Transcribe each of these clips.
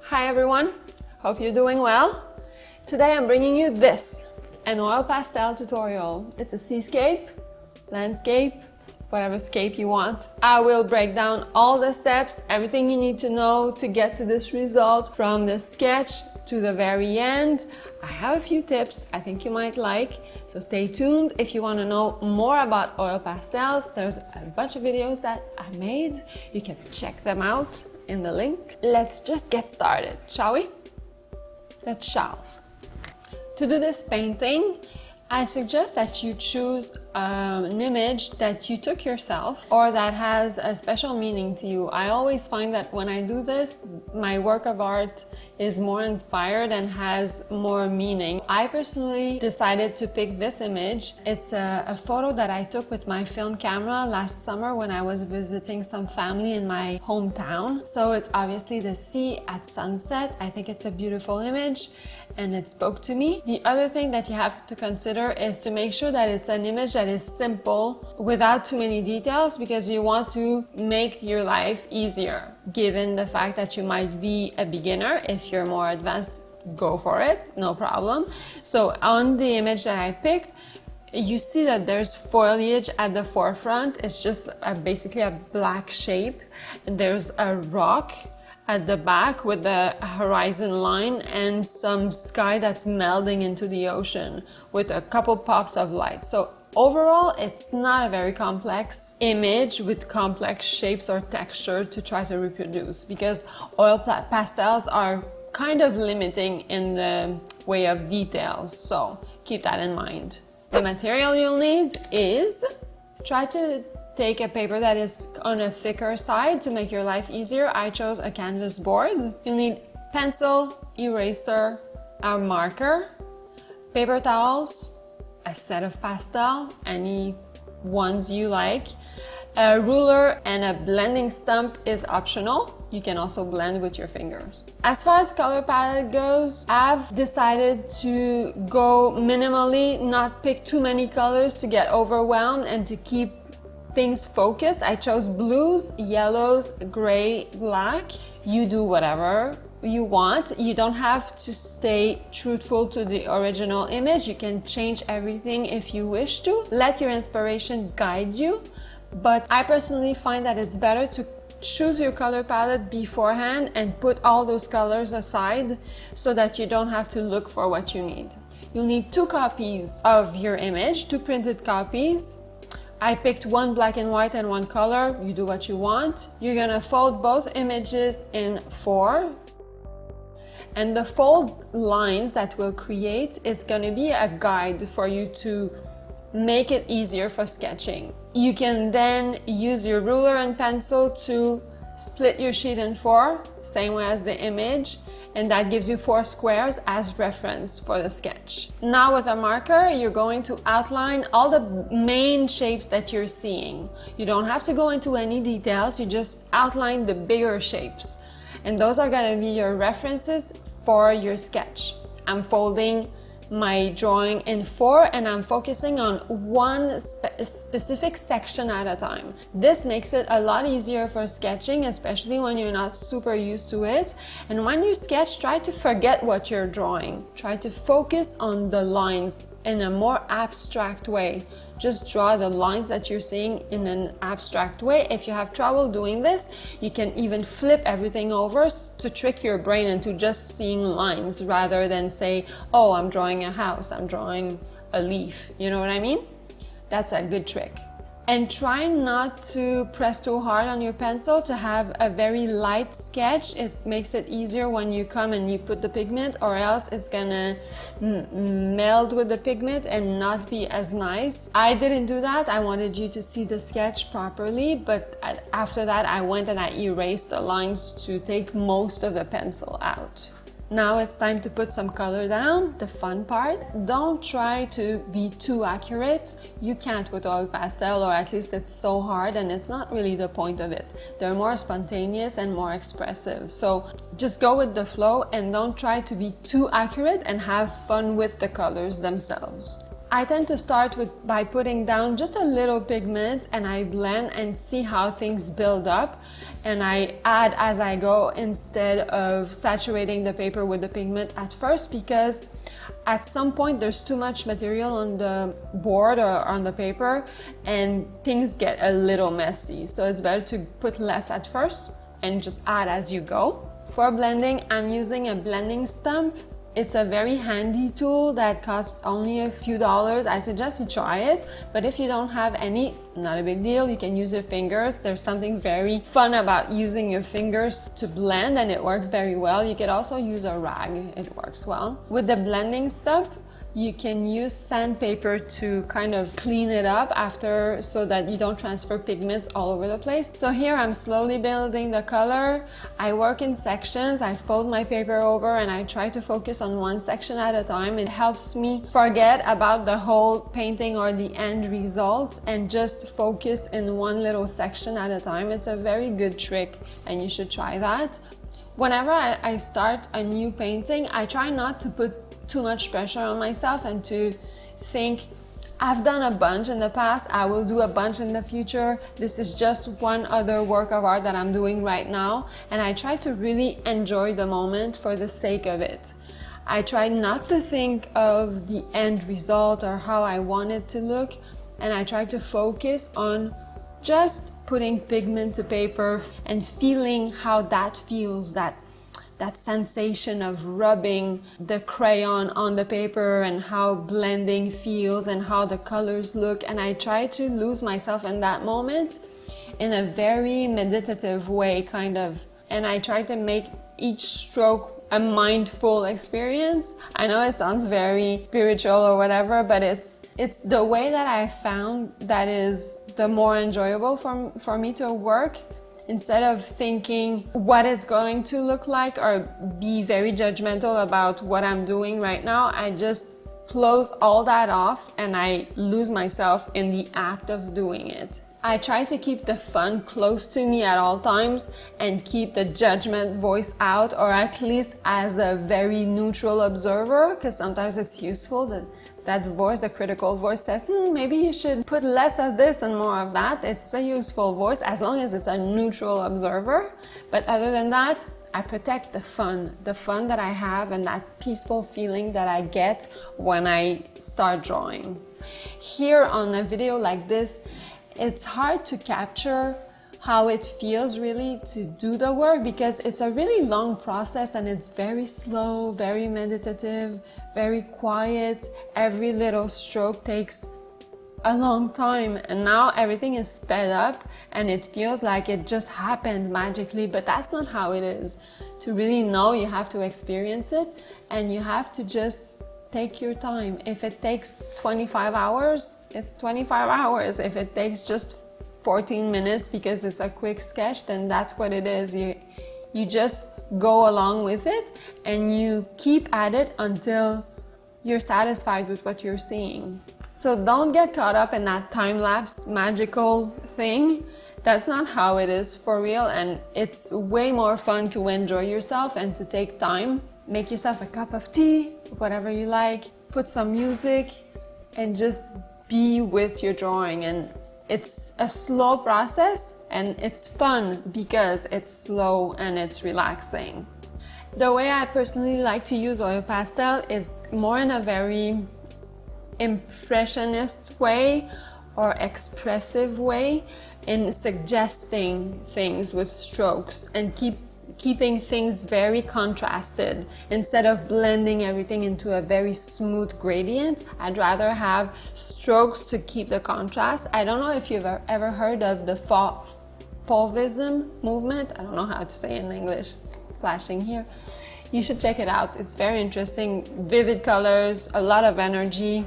Hi everyone, hope you're doing well. Today I'm bringing you this, an oil pastel tutorial. It's a seascape, landscape, whatever scape you want. I will break down all the steps, everything you need to know to get to this result from the sketch to the very end. I have a few tips I think you might like, so stay tuned. If you want to know more about oil pastels, there's a bunch of videos that I made. You can check them out in the link. Let's just get started, shall we? Let's shall. To do this painting, I suggest that you choose an image that you took yourself or that has a special meaning to you. I always find that when I do this, my work of art is more inspired and has more meaning. I personally decided to pick this image. It's a photo that I took with my film camera last summer when I was visiting some family in my hometown. So it's obviously the sea at sunset. I think it's a beautiful image and it spoke to me. The other thing that you have to consider is to make sure that it's an image that is simple without too many details, because you want to make your life easier. Given the fact that you might be a beginner, if you're more advanced, go for it, no problem. So on the image that I picked, you see that there's foliage at the forefront. It's just basically a black shape. There's a rock at the back with the horizon line and some sky that's melding into the ocean with a couple pops of light. So overall, it's not a very complex image with complex shapes or texture to try to reproduce, because oil pastels are kind of limiting in the way of details. So keep that in mind. The material you'll need is, try to take a paper that is on a thicker side to make your life easier. I chose a canvas board. You'll need pencil, eraser, a marker, paper towels, a set of pastel, any ones you like, a ruler, and a blending stump is optional. You can also blend with your fingers. As far as color palette goes, I've decided to go minimally, not pick too many colors to get overwhelmed and to keep things focused. I chose blues, yellows, gray, black. You do whatever you want. You don't have to stay truthful to the original image. You can change everything if you wish to. Let your inspiration guide you. But I personally find that it's better to choose your color palette beforehand and put all those colors aside so that you don't have to look for what you need. You'll need 2 copies of your image, 2 printed copies. I picked 1 black and white and 1 color. You do what you want. You're gonna fold both images in 4. And the fold lines that we'll create is gonna be a guide for you to make it easier for sketching. You can then use your ruler and pencil to split your sheet in 4, same way as the image, and that gives you 4 squares as reference for the sketch. Now with a marker, you're going to outline all the main shapes that you're seeing. You don't have to go into any details, you just outline the bigger shapes. And those are gonna be your references for your sketch. I'm folding my drawing in 4 and I'm focusing on one specific section at a time. This makes it a lot easier for sketching, especially when you're not super used to it. And when you sketch, try to forget what you're drawing. Try to focus on the lines in a more abstract way. Just draw the lines that you're seeing in an abstract way. If you have trouble doing this, you can even flip everything over to trick your brain into just seeing lines rather than say, oh, I'm drawing a house, I'm drawing a leaf. You know what I mean? That's a good trick. And try not to press too hard on your pencil to have a very light sketch. It makes it easier when you come and you put the pigment, or else it's gonna meld with the pigment and not be as nice. I didn't do that. I wanted you to see the sketch properly, but after that I went and I erased the lines to take most of the pencil out. Now it's time to put some color down, the fun part. Don't try to be too accurate. You can't with oil pastel, or at least it's so hard and it's not really the point of it. They're more spontaneous and more expressive. So just go with the flow and don't try to be too accurate and have fun with the colors themselves. I tend to start by putting down just a little pigment, and I blend and see how things build up, and I add as I go instead of saturating the paper with the pigment at first, because at some point there's too much material on the board or on the paper and things get a little messy. So it's better to put less at first and just add as you go. For blending, I'm using a blending stump. It's a very handy tool that costs only a few dollars. I suggest you try it, but if you don't have any, not a big deal. You can use your fingers. There's something very fun about using your fingers to blend, and it works very well. You could also use a rag, it works well. With the blending stump, you can use sandpaper to kind of clean it up after, so that you don't transfer pigments all over the place. So here I'm slowly building the color. I work in sections. I fold my paper over and I try to focus on one section at a time. It helps me forget about the whole painting or the end result and just focus in one little section at a time. It's a very good trick and you should try that. Whenever I start a new painting, I try not to put too much pressure on myself and to think, I've done a bunch in the past, I will do a bunch in the future. This is just one other work of art that I'm doing right now. And I try to really enjoy the moment for the sake of it. I try not to think of the end result or how I want it to look. And I try to focus on just putting pigment to paper and feeling how that feels, that sensation of rubbing the crayon on the paper and how blending feels and how the colors look. And I try to lose myself in that moment in a very meditative way, kind of. And I try to make each stroke a mindful experience. I know it sounds very spiritual or whatever, but it's the way that I found that is the more enjoyable for me to work. Instead of thinking what it's going to look like or be very judgmental about what I'm doing right now, I just close all that off and I lose myself in the act of doing it. I try to keep the fun close to me at all times and keep the judgment voice out, or at least as a very neutral observer, because sometimes it's useful that voice, the critical voice says, maybe you should put less of this and more of that. It's a useful voice as long as it's a neutral observer. But other than that, I protect the fun that I have and that peaceful feeling that I get when I start drawing. Here on a video like this, it's hard to capture how it feels really to do the work, because it's a really long process and it's very slow, very meditative, very quiet. Every little stroke takes a long time, and now everything is sped up and it feels like it just happened magically, but that's not how it is. To really know, you have to experience it and you have to just take your time. If it takes 25 hours, it's 25 hours. If it takes just 14 minutes because it's a quick sketch, then that's what it is. You just go along with it and you keep at it until you're satisfied with what you're seeing. So don't get caught up in that time-lapse magical thing. That's not how it is for real, and it's way more fun to enjoy yourself and to take time. Make yourself a cup of tea, whatever you like, put some music and just be with your drawing. And it's a slow process and it's fun because it's slow and it's relaxing. The way I personally like to use oil pastel is more in a very impressionist way or expressive way, in suggesting things with strokes and keeping things very contrasted. Instead of blending everything into a very smooth gradient, I'd rather have strokes to keep the contrast. I don't know if you've ever heard of the Fauvism movement. I don't know how to say it in English. It's flashing here. You should check it out. It's very interesting. Vivid colors, a lot of energy.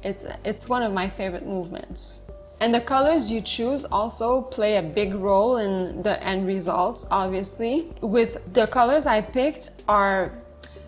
It's one of my favorite movements. And the colors you choose also play a big role in the end results, obviously. With the colors I picked are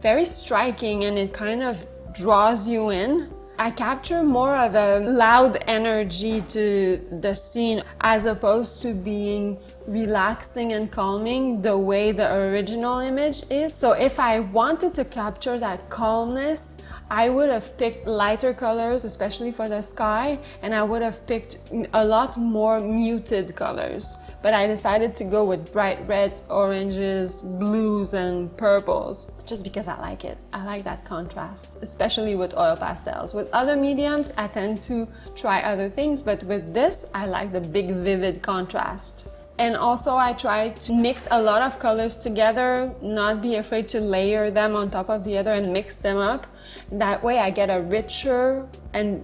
very striking and it kind of draws you in. I capture more of a loud energy to the scene as opposed to being relaxing and calming the way the original image is. So if I wanted to capture that calmness, I would have picked lighter colors, especially for the sky, and I would have picked a lot more muted colors. But I decided to go with bright reds, oranges, blues, and purples, just because I like it. I like that contrast, especially with oil pastels. With other mediums, I tend to try other things, but with this, I like the big, vivid contrast. And also I try to mix a lot of colors together, not be afraid to layer them on top of the other and mix them up. That way I get a richer and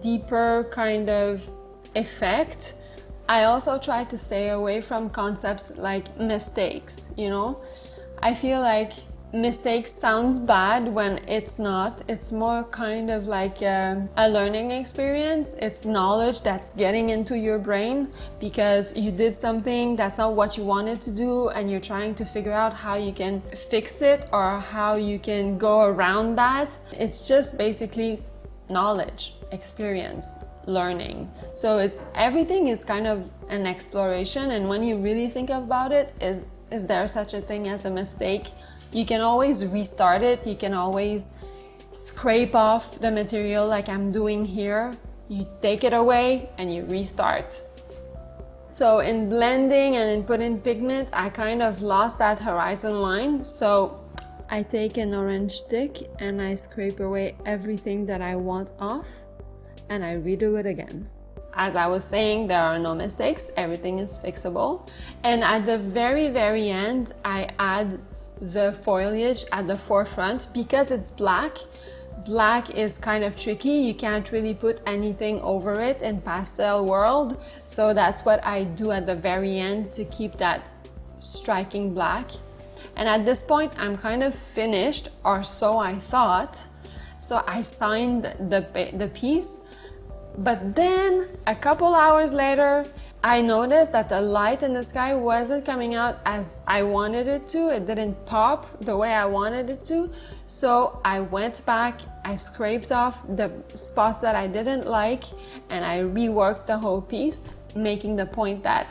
deeper kind of effect. I also try to stay away from concepts like mistakes, you know? I feel like mistakes sounds bad when it's not. It's more kind of like a learning experience. It's knowledge that's getting into your brain because you did something that's not what you wanted to do, and you're trying to figure out how you can fix it or how you can go around that. It's just basically knowledge, experience, learning. So it's everything is kind of an exploration, and when you really think about it, is there such a thing as a mistake? You can always restart it. You can always scrape off the material like I'm doing here. You take it away and you restart. So in blending and in putting pigment, I kind of lost that horizon line. So I take an orange stick and I scrape away everything that I want off, and I redo it again. As I was saying, there are no mistakes. Everything is fixable. And at the very, very end, I add the foliage at the forefront because it's black. Black is kind of tricky. You can't really put anything over it in pastel world. So that's what I do at the very end to keep that striking black. And at this point, I'm kind of finished, or so I thought. So I signed the piece. But then a couple hours later, I noticed that the light in the sky wasn't coming out as I wanted it to. It didn't pop the way I wanted it to. So I went back, I scraped off the spots that I didn't like, and I reworked the whole piece, making the point that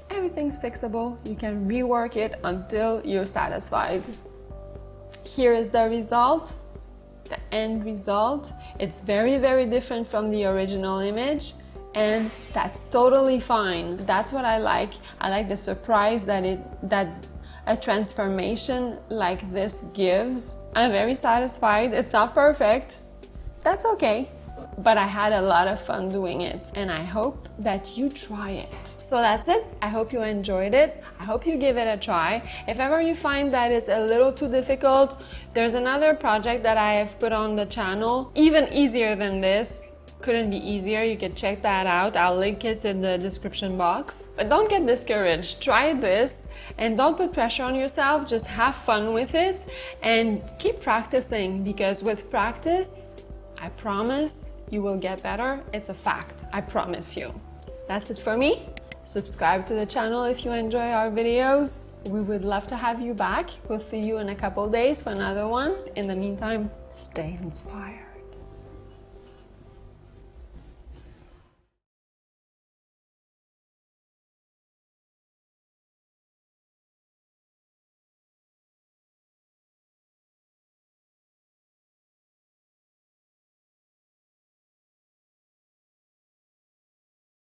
everything's fixable. You can rework it until you're satisfied. Here is the result. The end result. It's very, very different from the original image, and that's totally fine. That's what I like. I like the surprise that a transformation like this gives. I'm very satisfied. It's not perfect. That's okay. But I had a lot of fun doing it, and I hope that you try it. So that's it. I hope you enjoyed it. I hope you give it a try. If ever you find that it's a little too difficult, there's another project that I have put on the channel, even easier than this. Couldn't be easier. You can check that out. I'll link it in the description box. But don't get discouraged. Try this and don't put pressure on yourself. Just have fun with it and keep practicing, because with practice, I promise you will get better. It's a fact. I promise you. That's it for me. Subscribe to the channel if you enjoy our videos. We would love to have you back. We'll see you in a couple days for another one. In the meantime, stay inspired.